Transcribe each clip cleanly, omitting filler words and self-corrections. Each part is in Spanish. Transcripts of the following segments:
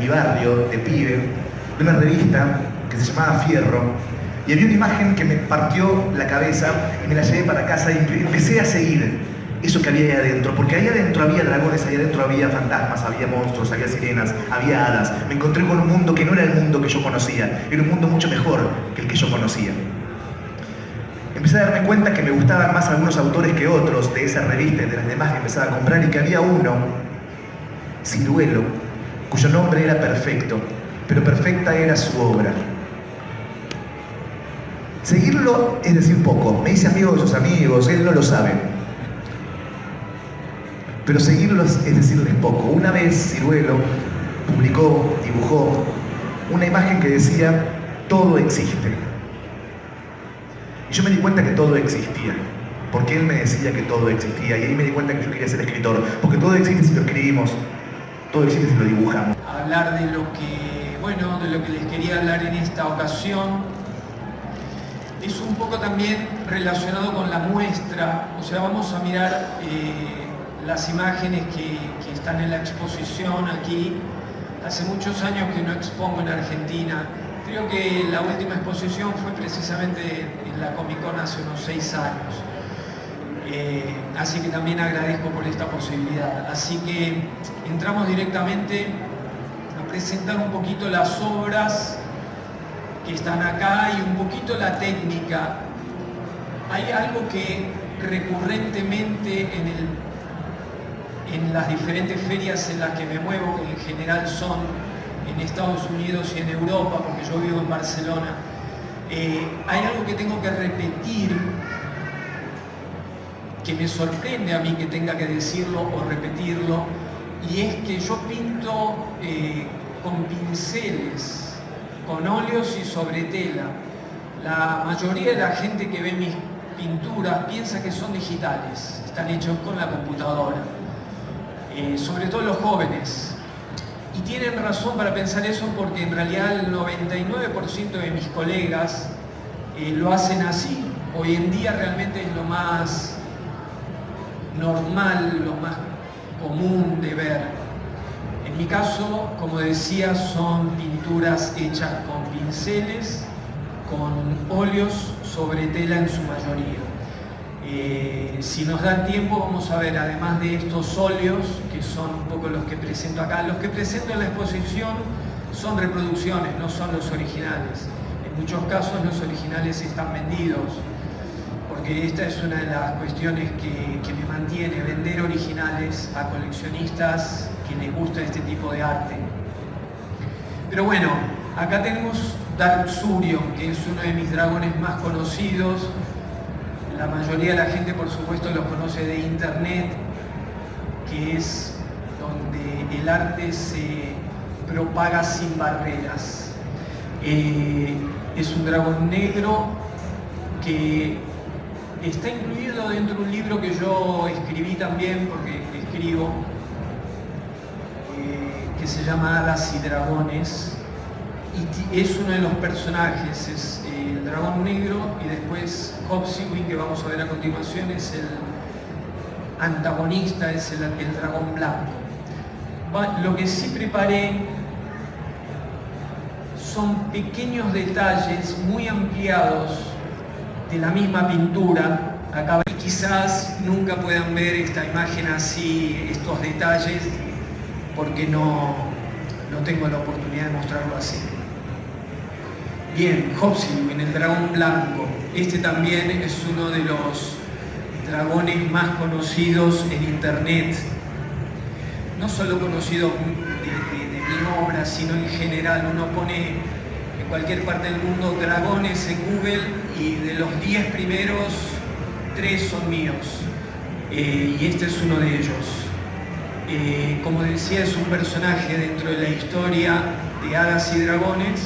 mi barrio, de pibe, de una revista que se llamaba Fierro, y había una imagen que me partió la cabeza y me la llevé para casa y empecé a seguir eso que había ahí adentro, porque ahí adentro había dragones, ahí adentro había fantasmas, había monstruos, había sirenas, había hadas. Me encontré con un mundo que no era el mundo que yo conocía, era un mundo mucho mejor que el que yo conocía. Empecé a darme cuenta que me gustaban más algunos autores que otros de esa revista y de las demás que empezaba a comprar, y que había uno, Ciruelo, cuyo nombre era perfecto, pero perfecta era su obra. Seguirlo es decir poco, me hice amigo de sus amigos, él no lo sabe. Pero seguirlos es decirles poco. Una vez Ciruelo publicó, dibujó una imagen que decía: todo existe. Y yo me di cuenta que todo existía, porque él me decía que todo existía, y ahí me di cuenta que yo quería ser escritor, porque todo existe si lo escribimos, todo existe si lo dibujamos. Hablar de lo que les quería hablar en esta ocasión es un poco también relacionado con la muestra. O sea, vamos a mirar las imágenes que están en la exposición aquí. Hace muchos años que no expongo en Argentina. Creo que la última exposición fue precisamente en la Comic Con hace unos 6 años. Así que también agradezco por esta posibilidad. Así que entramos directamente a presentar un poquito las obras que están acá y un poquito la técnica. Hay algo que recurrentemente en las diferentes ferias en las que me muevo, que en general son en Estados Unidos y en Europa, porque yo vivo en Barcelona, hay algo que tengo que repetir, que me sorprende a mí que tenga que decirlo o repetirlo, y es que yo pinto con pinceles, con óleos y sobre tela. La mayoría de la gente que ve mis pinturas piensa que son digitales, están hechos con la computadora. Sobre todo los jóvenes, y tienen razón para pensar eso, porque en realidad el 99% de mis colegas lo hacen así. Hoy en día realmente es lo más normal, lo más común de ver. En mi caso, como decía, son pinturas hechas con pinceles, con óleos sobre tela en su mayoría. Si nos da tiempo vamos a ver, además de estos óleos, que son un poco los que presento acá, los que presento en la exposición son reproducciones, no son los originales. En muchos casos los originales están vendidos, porque esta es una de las cuestiones que me mantiene, vender originales a coleccionistas que les gusta este tipo de arte. Pero bueno, acá tenemos Dark Surion, que es uno de mis dragones más conocidos. La mayoría de la gente, por supuesto, los conoce de internet, que es donde el arte se propaga sin barreras. Es un dragón negro que está incluido dentro de un libro que yo escribí también, porque escribo, que se llama Hadas y Dragones, y es uno de los personajes, es el dragón negro, y después Hobsibawm, que vamos a ver a continuación, es el antagonista, es el dragón blanco. Lo que sí preparé son pequeños detalles muy ampliados de la misma pintura. Acá y quizás nunca puedan ver esta imagen así, estos detalles, porque no tengo la oportunidad de mostrarlo así. Bien, Hobsibawm, el dragón blanco. Este también es uno de los dragones más conocidos en internet. No solo conocido de mi obra, sino en general. Uno pone en cualquier parte del mundo dragones en Google y de los 10 primeros, 3 son míos. Y este es uno de ellos. Como decía, es un personaje dentro de la historia de Hadas y Dragones.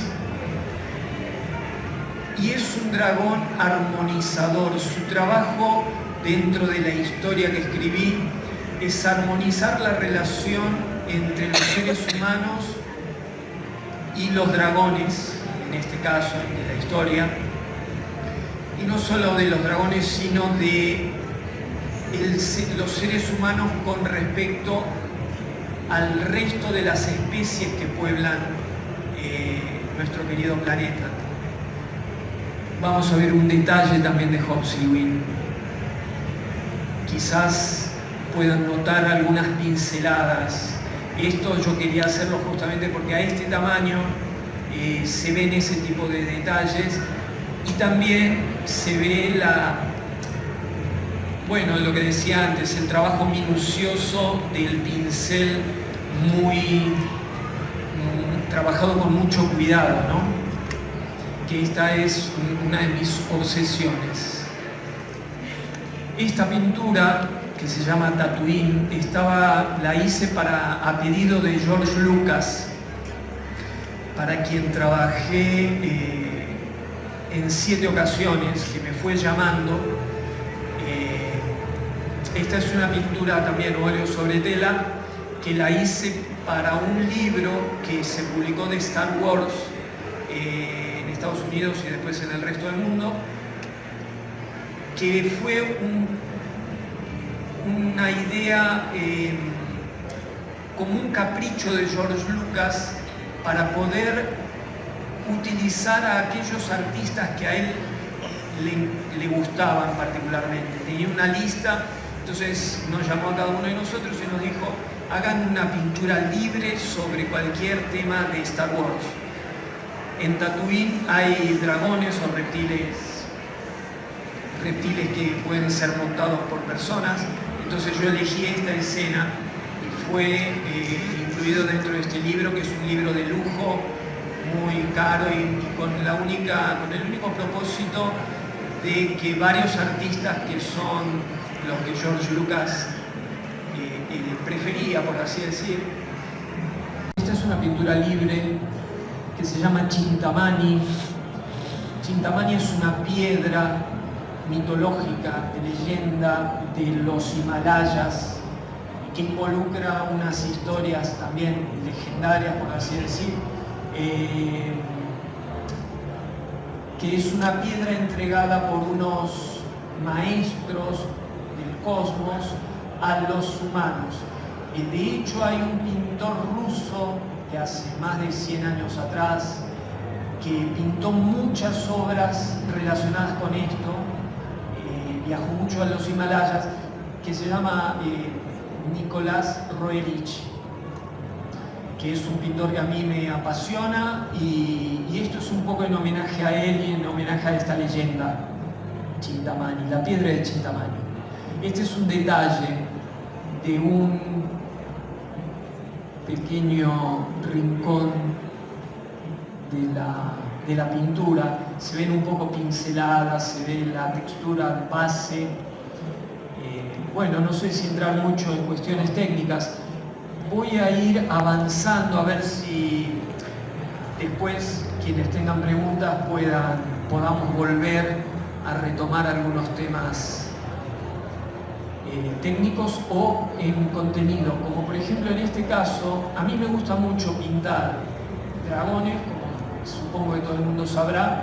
Y es un dragón armonizador. Su trabajo dentro de la historia que escribí es armonizar la relación entre los seres humanos y los dragones, en este caso, de la historia. Y no solo de los dragones, sino de los seres humanos con respecto al resto de las especies que pueblan nuestro querido planeta. Vamos a ver un detalle también de Hobsbawm. Quizás puedan notar algunas pinceladas. Esto yo quería hacerlo justamente porque a este tamaño se ven ese tipo de detalles y también se ve lo que decía antes, el trabajo minucioso del pincel trabajado con mucho cuidado, ¿no? Que esta es una de mis obsesiones. Esta pintura, que se llama Tatooine, la hice a pedido de George Lucas, para quien trabajé en 7 ocasiones, que me fue llamando. Esta es una pintura también, óleo sobre tela, que la hice para un libro que se publicó de Star Wars en Estados Unidos y después en el resto del mundo, que fue una idea como un capricho de George Lucas para poder utilizar a aquellos artistas que a él le gustaban particularmente. Tenía una lista, entonces nos llamó a cada uno de nosotros y nos dijo: hagan una pintura libre sobre cualquier tema de Star Wars. En Tatooine hay dragones o reptiles que pueden ser montados por personas, entonces yo elegí esta escena y fue incluido dentro de este libro, que es un libro de lujo, muy caro y con el único propósito de que varios artistas que son los que George Lucas prefería, por así decir. Esta es una pintura libre que se llama Chintamani. Chintamani es una piedra mitológica de leyenda de los Himalayas que involucra unas historias también legendarias, por así decir, que es una piedra entregada por unos maestros del cosmos a los humanos. De hecho, hay un pintor ruso de hace más de 100 años atrás que pintó muchas obras relacionadas con esto, viajó mucho a los Himalayas, que se llama Nicolás Roerich, que es un pintor que a mí me apasiona, y esto es un poco en homenaje a él y en homenaje a esta leyenda, Chintamani, la piedra de Chintamani. Este es un detalle de un pequeño rincón de la pintura. Se ven un poco pinceladas, se ve la textura base. Bueno, no sé si entrar mucho en cuestiones técnicas. Voy a ir avanzando a ver si después quienes tengan preguntas podamos volver a retomar algunos temas técnicos o en contenido, como por ejemplo en este caso. A mí me gusta mucho pintar dragones, como supongo que todo el mundo sabrá,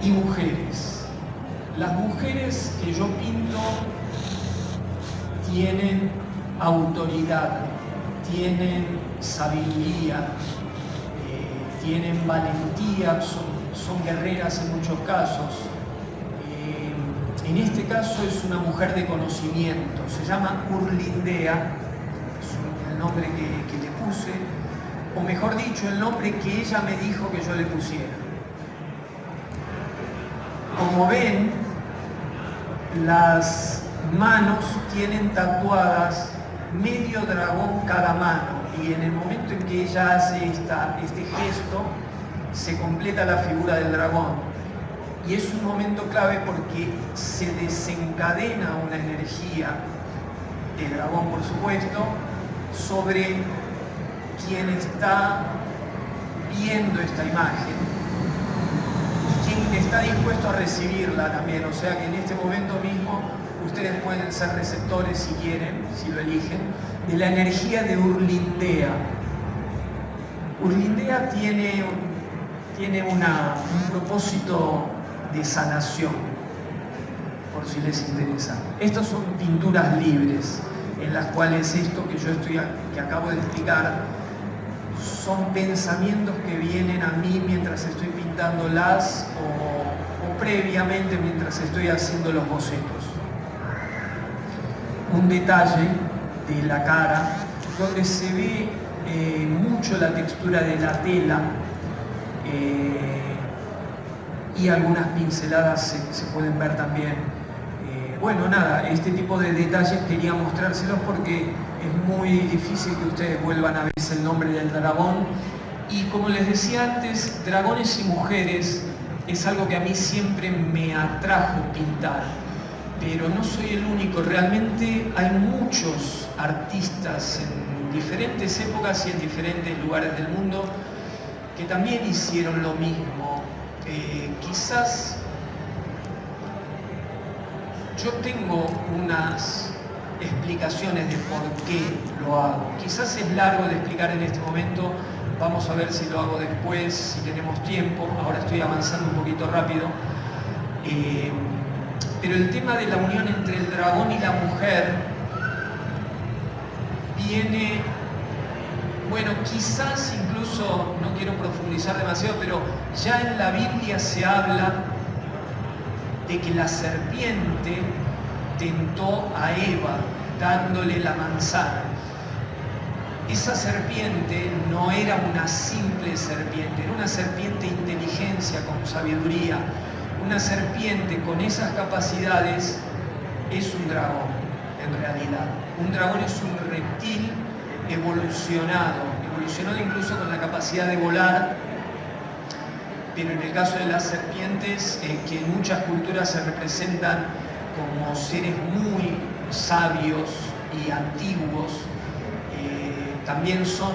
y mujeres. Las mujeres que yo pinto tienen autoridad, tienen sabiduría, tienen valentía, son guerreras en muchos casos. En este caso es una mujer de conocimiento, se llama Urlindea, es el nombre que le puse, o mejor dicho, el nombre que ella me dijo que yo le pusiera. Como ven, las manos tienen tatuadas medio dragón cada mano, y en el momento en que ella hace este gesto, se completa la figura del dragón. Y es un momento clave porque se desencadena una energía de dragón, por supuesto, sobre quien está viendo esta imagen y quien está dispuesto a recibirla también. O sea que en este momento mismo ustedes pueden ser receptores, si quieren, si lo eligen, de la energía de Urlindea. Urlindea tiene un propósito de sanación, por si les interesa. Estas son pinturas libres. en las cuales esto que acabo de explicar son pensamientos que vienen a mí mientras estoy pintándolas o previamente mientras estoy haciendo los bocetos. Un detalle de la cara donde se ve mucho la textura de la tela y algunas pinceladas se pueden ver también. Bueno, nada, este tipo de detalles quería mostrárselos porque es muy difícil que ustedes vuelvan a ver el nombre del dragón. Y como les decía antes, dragones y mujeres es algo que a mí siempre me atrajo pintar. Pero no soy el único, realmente hay muchos artistas en diferentes épocas y en diferentes lugares del mundo que también hicieron lo mismo. Quizás yo tengo unas explicaciones de por qué lo hago. Quizás es largo de explicar en este momento, vamos a ver si lo hago después, si tenemos tiempo. Ahora estoy avanzando un poquito rápido. Pero el tema de la unión entre el dragón y la mujer viene, bueno, quizás incluso, no quiero profundizar demasiado, pero ya en la Biblia se habla de que la serpiente tentó a Eva dándole la manzana. Esa serpiente no era una simple serpiente, era una serpiente de inteligencia, con sabiduría. Una serpiente con esas capacidades es un dragón, en realidad. Un dragón es un reptil evolucionado incluso con la capacidad de volar, pero en el caso de las serpientes, que en muchas culturas se representan como seres muy sabios y antiguos, también son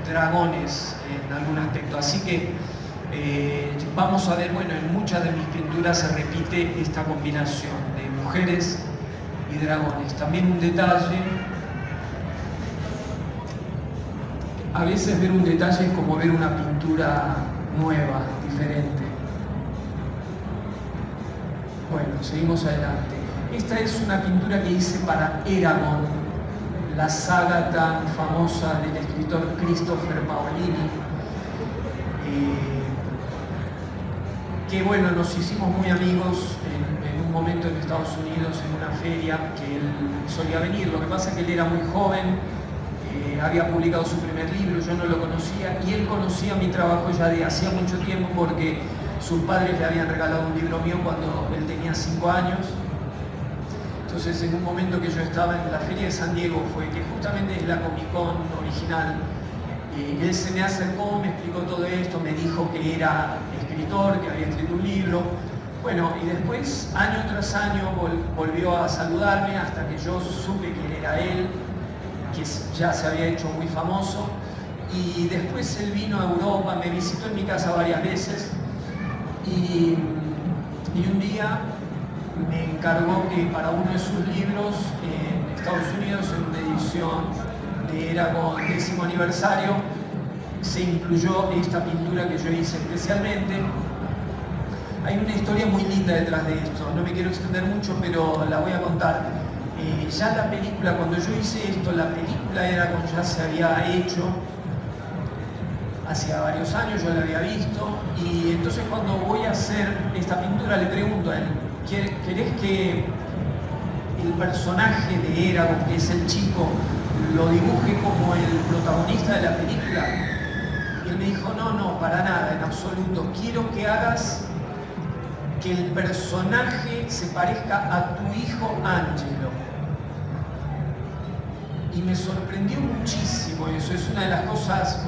dragones en algún aspecto. Así que vamos a ver, bueno, en muchas de mis pinturas se repite esta combinación de mujeres y dragones. También un detalle, a veces ver un detalle es como ver una pintura nueva, diferente. Bueno, seguimos adelante. Esta es una pintura que hice para Eragon, la saga tan famosa del escritor Christopher Paolini, que bueno, nos hicimos muy amigos en un momento en Estados Unidos, en una feria que él solía venir. Lo que pasa es que él era muy joven, había publicado su primer libro, yo no lo conocía, y él conocía mi trabajo ya de hacía mucho tiempo porque sus padres le habían regalado un libro mío cuando él tenía 5 años. Entonces, en un momento que yo estaba en la feria de San Diego, fue que justamente es la Comic Con original, él se me acercó, me explicó todo esto, me dijo que era escritor, que había escrito un libro. Bueno, y después, año tras año, volvió a saludarme hasta que yo supe quién era él, que ya se había hecho muy famoso. Y después él vino a Europa, me visitó en mi casa varias veces y un día me encargó que para uno de sus libros en Estados Unidos, en una edición de Eragon 10º aniversario, se incluyó esta pintura que yo hice especialmente. Hay una historia muy linda detrás de esto, no me quiero extender mucho, pero la voy a contar. Ya la película, cuando yo hice esto, la película Eragon ya se había hecho hacía varios años, yo la había visto, y entonces cuando voy a hacer esta pintura le pregunto a él, ¿querés que el personaje de Eragon, que es el chico, lo dibuje como el protagonista de la película? Y él me dijo, no, para nada, en absoluto, quiero que hagas que el personaje se parezca a tu hijo Angelo. Y me sorprendió muchísimo eso, es una de las cosas,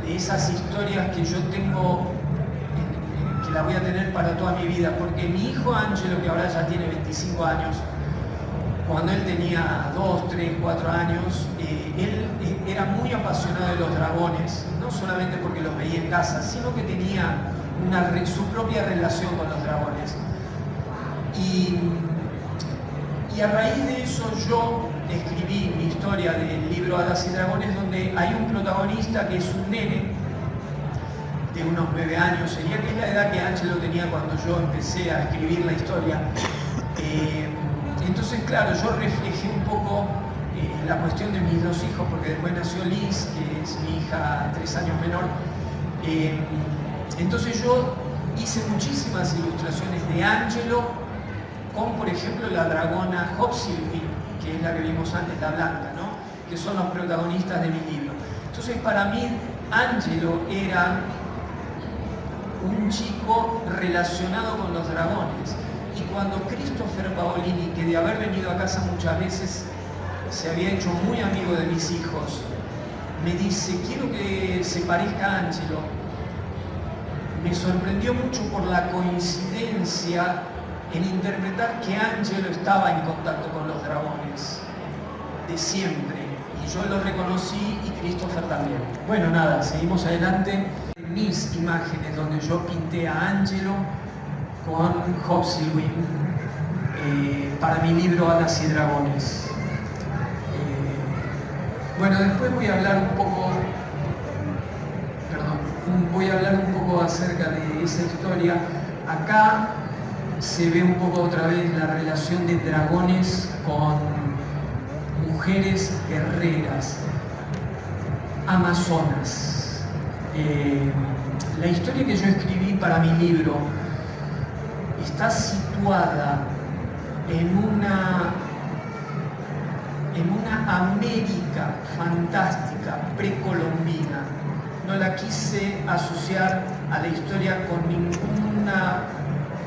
de esas historias que yo tengo, que la voy a tener para toda mi vida, porque mi hijo Angelo, que ahora ya tiene 25 años, cuando él tenía 2, 3, 4 años, él era muy apasionado de los dragones, no solamente porque los veía en casa, sino que tenía su propia relación con los dragones. Y a raíz de eso yo escribí mi historia del libro Hadas y Dragones, donde hay un protagonista que es un nene de unos 9 años, sería que es la edad que Angelo tenía cuando yo empecé a escribir la historia. Entonces, claro, yo reflejé un poco la cuestión de mis dos hijos, porque después nació Liz, que es mi hija 3 años menor. Entonces yo hice muchísimas ilustraciones de Angelo, con por ejemplo la dragona Hopsylvie, que es la que vimos antes, la blanca, ¿no? Que son los protagonistas de mi libro. Entonces para mí Angelo era un chico relacionado con los dragones. Y cuando Christopher Paolini, que de haber venido a casa muchas veces se había hecho muy amigo de mis hijos, me dice, quiero que se parezca a Angelo, me sorprendió mucho por la coincidencia en interpretar que Angelo estaba en contacto con los dragones de siempre, y yo lo reconocí y Christopher también. Bueno, nada, seguimos adelante. Mis imágenes donde yo pinté a Angelo con Hopsylvie para mi libro Hadas y Dragones. Bueno, después voy a hablar un poco acerca de esa historia. Acá se ve un poco otra vez la relación de dragones con mujeres guerreras, amazonas. La historia que yo escribí para mi libro está situada en una América fantástica, precolombina. No la quise asociar a la historia con ninguna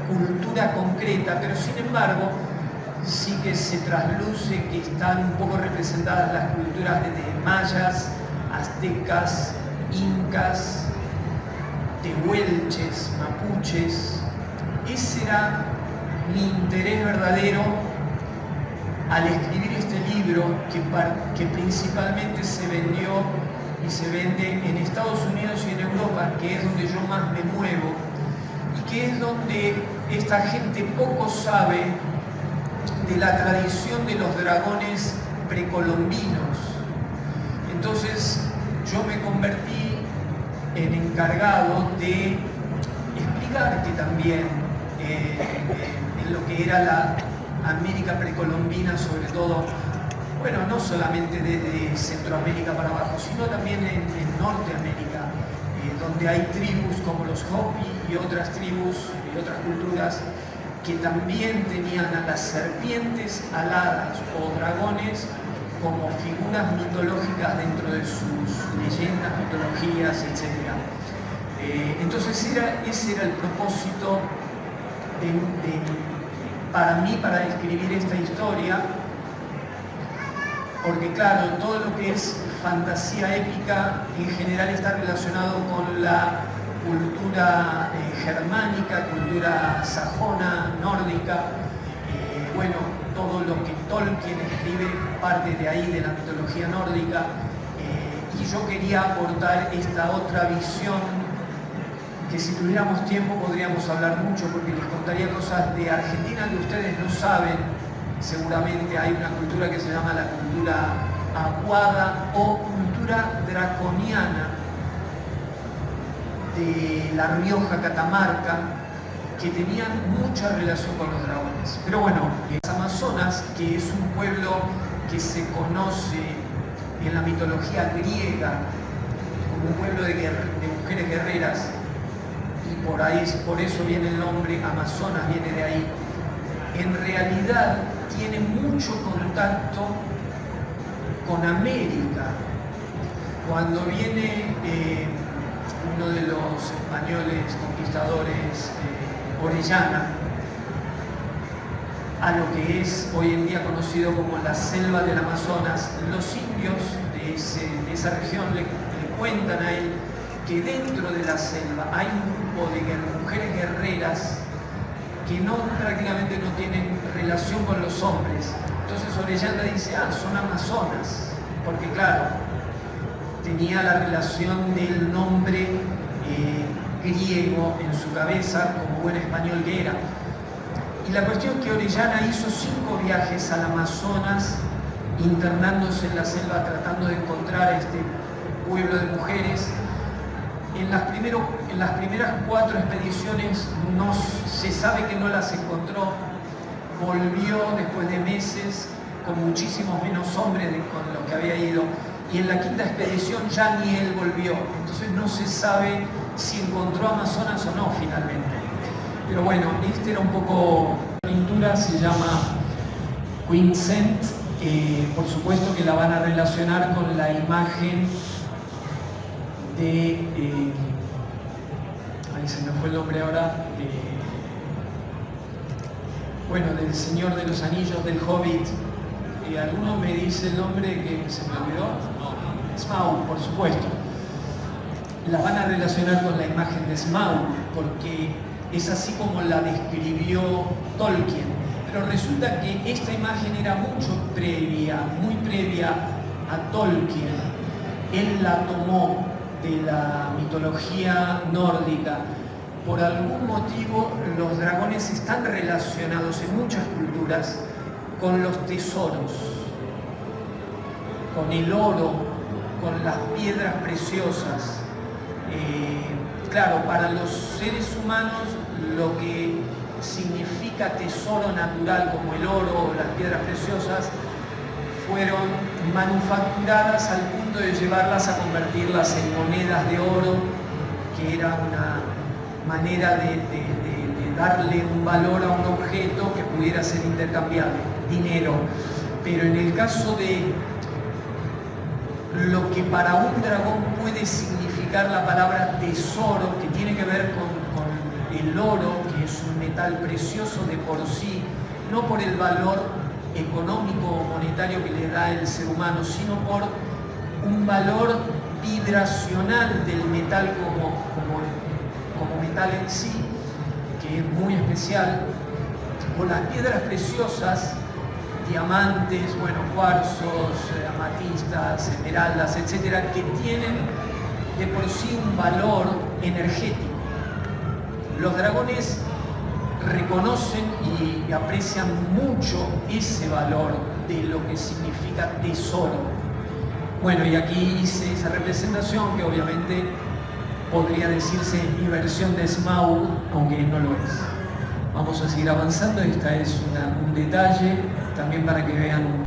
cultura concreta, pero sin embargo sí que se trasluce que están un poco representadas las culturas de mayas, aztecas, incas, tehuelches, mapuches. Ese era mi interés verdadero al escribir este libro, que principalmente se vendió y se vende en Estados Unidos y en Europa, que es donde yo más me muevo, y que es donde esta gente poco sabe de la tradición de los dragones precolombinos. Entonces yo me convertí en encargado de explicarte también en lo que era la América precolombina, sobre todo, bueno, no solamente desde Centroamérica para abajo, sino también en Norteamérica, donde hay tribus como los Hopi y otras tribus y otras culturas que también tenían a las serpientes aladas o dragones como figuras mitológicas dentro de sus leyendas, mitologías, etc. Entonces ese era el propósito para mí, para escribir esta historia, porque claro, todo lo que es fantasía épica en general está relacionado con la cultura germánica, cultura sajona, nórdica. Bueno, todo lo que Tolkien escribe parte de ahí, de la mitología nórdica, y yo quería aportar esta otra visión que si tuviéramos tiempo podríamos hablar mucho, porque les contaría cosas de Argentina que ustedes no saben. Seguramente hay una cultura que se llama la cultura aguada o cultura draconiana de La Rioja, Catamarca, que tenían mucha relación con los dragones. Pero bueno, las Amazonas, que es un pueblo que se conoce en la mitología griega como un pueblo de mujeres guerreras, y por eso viene el nombre Amazonas, viene de ahí, en realidad tiene mucho contacto con América. Cuando viene uno de los españoles conquistadores, Orellana, a lo que es hoy en día conocido como la selva del Amazonas, los indios de esa región le cuentan a él que dentro de la selva hay un grupo de mujeres guerreras que prácticamente no tienen relación con los hombres. Entonces Orellana dice, son amazonas, porque claro, tenía la relación del nombre griego en su cabeza, como buen español que era. Y la cuestión es que Orellana hizo 5 viajes al Amazonas, internándose en la selva, tratando de encontrar a este pueblo de mujeres. En las primeras 4 expediciones se sabe que no las encontró, volvió después de meses con muchísimos menos hombres con los que había ido, y en la quinta expedición ya ni él volvió. Entonces no se sabe si encontró Amazonas o no finalmente. Pero bueno, este era un poco... La pintura se llama Quinsent. Por supuesto que la van a relacionar con la imagen de... ahí se me fue el nombre ahora. Bueno, del Señor de los Anillos, del Hobbit. ¿Alguno me dice el nombre que se me olvidó? Smaug, por supuesto. La van a relacionar con la imagen de Smaug, porque es así como la describió Tolkien. Pero resulta que esta imagen era muy previa a Tolkien. Él la tomó de la mitología nórdica. Por algún motivo los dragones están relacionados en muchas culturas con los tesoros, con el oro, con las piedras preciosas. Claro, para los seres humanos lo que significa tesoro natural como el oro o las piedras preciosas fueron manufacturadas al punto de llevarlas a convertirlas en monedas de oro, que era una manera de darle un valor a un objeto que pudiera ser intercambiable, dinero. Pero en el caso de lo que para un dragón puede significar la palabra tesoro, que tiene que ver con el oro, que es un metal precioso de por sí, no por el valor económico o monetario que le da el ser humano, sino por un valor vibracional del metal como metal en sí, que es muy especial. Con las piedras preciosas, diamantes, bueno, cuarzos, amatistas, esmeraldas, etcétera, que tienen de por sí un valor energético. Los dragones reconocen y aprecian mucho ese valor de lo que significa tesoro. Bueno, y aquí hice esa representación que obviamente podría decirse mi versión de Smaug, aunque no lo es. Vamos a seguir avanzando. Esta es un detalle también para que vean.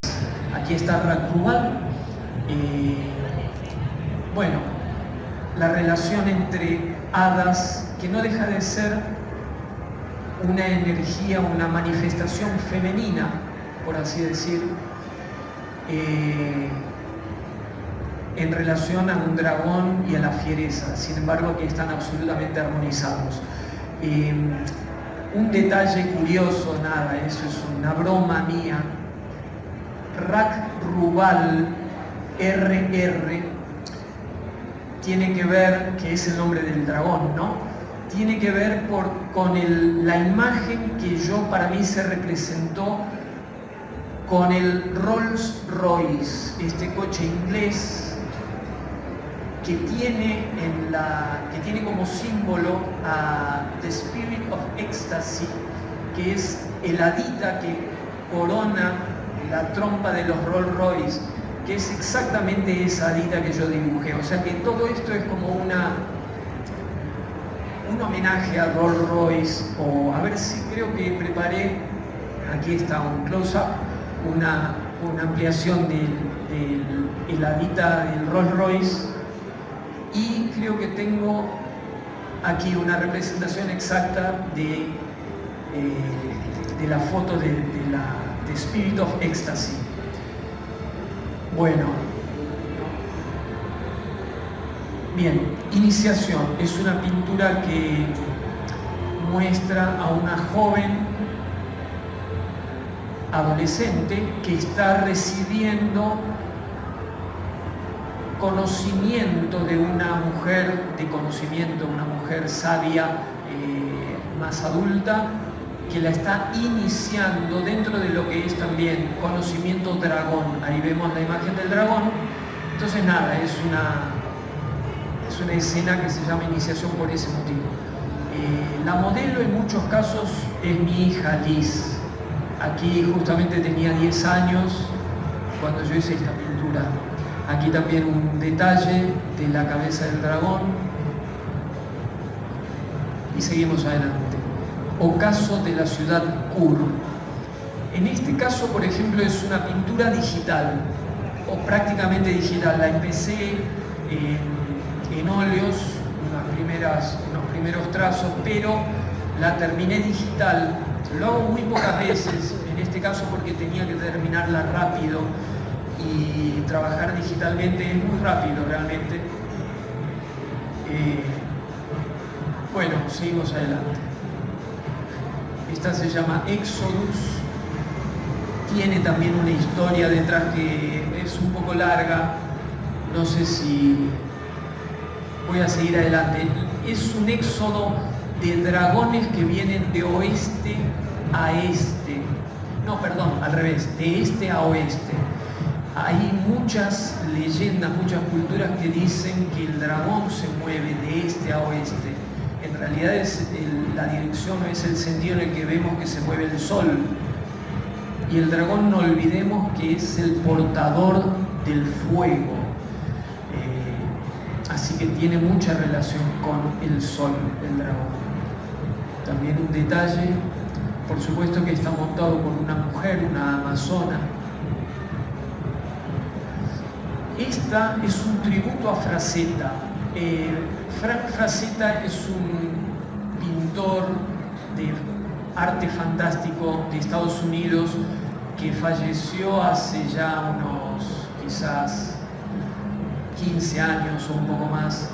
Aquí está Rakrubal. Bueno, la relación entre hadas, que no deja de ser una energía, una manifestación femenina, por así decir, en relación a un dragón y a la fiereza. Sin embargo, aquí están absolutamente armonizados. Un detalle curioso, nada, eso es una broma mía. Rakrubal, RR, tiene que ver, que es el nombre del dragón, ¿no? Tiene que ver con la imagen que para mí se representó con el Rolls Royce, este coche inglés que tiene como símbolo a The Spirit of Ecstasy, que es el hadita que corona la trompa de los Rolls Royce, que es exactamente esa hadita que yo dibujé. O sea que todo esto es como un homenaje a Rolls Royce, o a ver si creo que preparé, aquí está un close-up, una ampliación del hadita del Rolls Royce, y creo que tengo aquí una representación exacta de la foto de Spirit of Ecstasy. Bueno, bien, Iniciación es una pintura que muestra a una joven adolescente que está recibiendo conocimiento de una mujer una mujer sabia, más adulta, que la está iniciando dentro de lo que es también conocimiento dragón. Ahí vemos la imagen del dragón. Entonces nada, es una escena que se llama Iniciación por ese motivo. La modelo en muchos casos es mi hija Liz. Aquí justamente tenía 10 años cuando yo hice esta pintura. Aquí también un detalle de la cabeza del dragón. Y seguimos adelante. Ocaso de la ciudad Ur. En este caso, por ejemplo, es una pintura digital, o prácticamente digital. La empecé en óleos, unos primeros trazos, pero la terminé digital. Lo hago muy pocas veces, en este caso porque tenía que terminarla rápido, y trabajar digitalmente es muy rápido realmente. Bueno, seguimos adelante. Esta se llama Exodus. Tiene también una historia detrás que es un poco larga. No sé si voy a seguir adelante. Es un éxodo de dragones que vienen de oeste a este. No, perdón, al revés, de este a oeste. Hay muchas leyendas, muchas culturas que dicen que el dragón se mueve de este a oeste. En realidad la dirección es el sentido en el que vemos que se mueve el sol. Y el dragón, no olvidemos que es el portador del fuego. Así que tiene mucha relación con el sol, el dragón. También un detalle, por supuesto que está montado por una mujer, una amazona. Esta es un tributo a Frazetta. Frank Frazetta es un pintor de arte fantástico de Estados Unidos que falleció hace ya unos quizás 15 años o un poco más,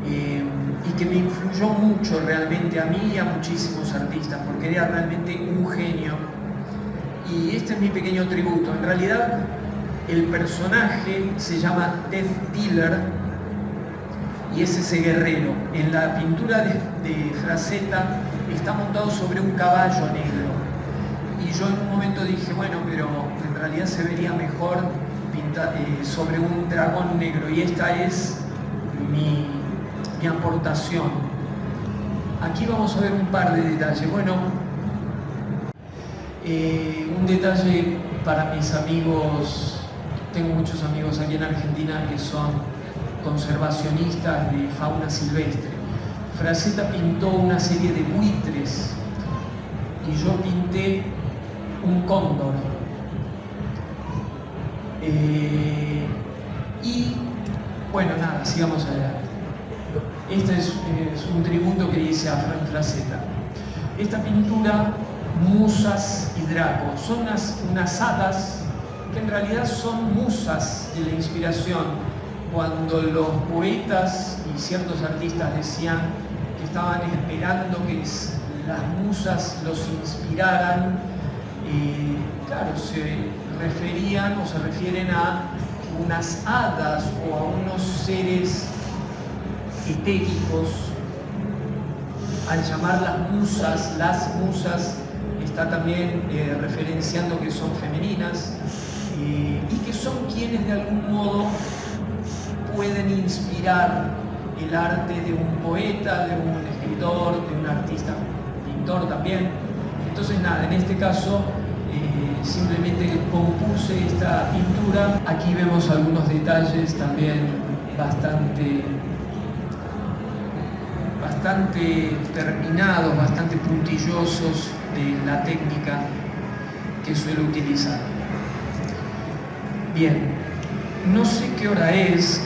y que me influyó mucho realmente a mí y a muchísimos artistas, porque era realmente un genio. Y este es mi pequeño tributo. En realidad el personaje se llama Death Dealer y es ese guerrero. En la pintura de Frazetta está montado sobre un caballo negro, y yo en un momento dije, bueno, pero en realidad se vería mejor sobre un dragón negro, y esta es mi aportación. Aquí vamos a ver un par de detalles. Bueno, un detalle para mis amigos. Tengo muchos amigos aquí en Argentina que son conservacionistas de fauna silvestre. Frazetta pintó una serie de buitres y yo pinté un cóndor. Y bueno, nada, sigamos adelante. Este es un tributo que hice a Frank Frazetta. Esta pintura, Musas y Draco, son unas hadas que en realidad son musas de la inspiración. Cuando los poetas y ciertos artistas decían que estaban esperando que las musas los inspiraran, claro, se referían o se refieren a unas hadas o a unos seres etéricos. Al llamar las musas está también referenciando que son femeninas, y que son quienes de algún modo pueden inspirar el arte de un poeta, de un escritor, de un artista, pintor también. Entonces nada, en este caso simplemente compuse esta pintura. Aquí vemos algunos detalles también bastante terminados, bastante puntillosos de la técnica que suelo utilizar. Bien, no sé qué hora es.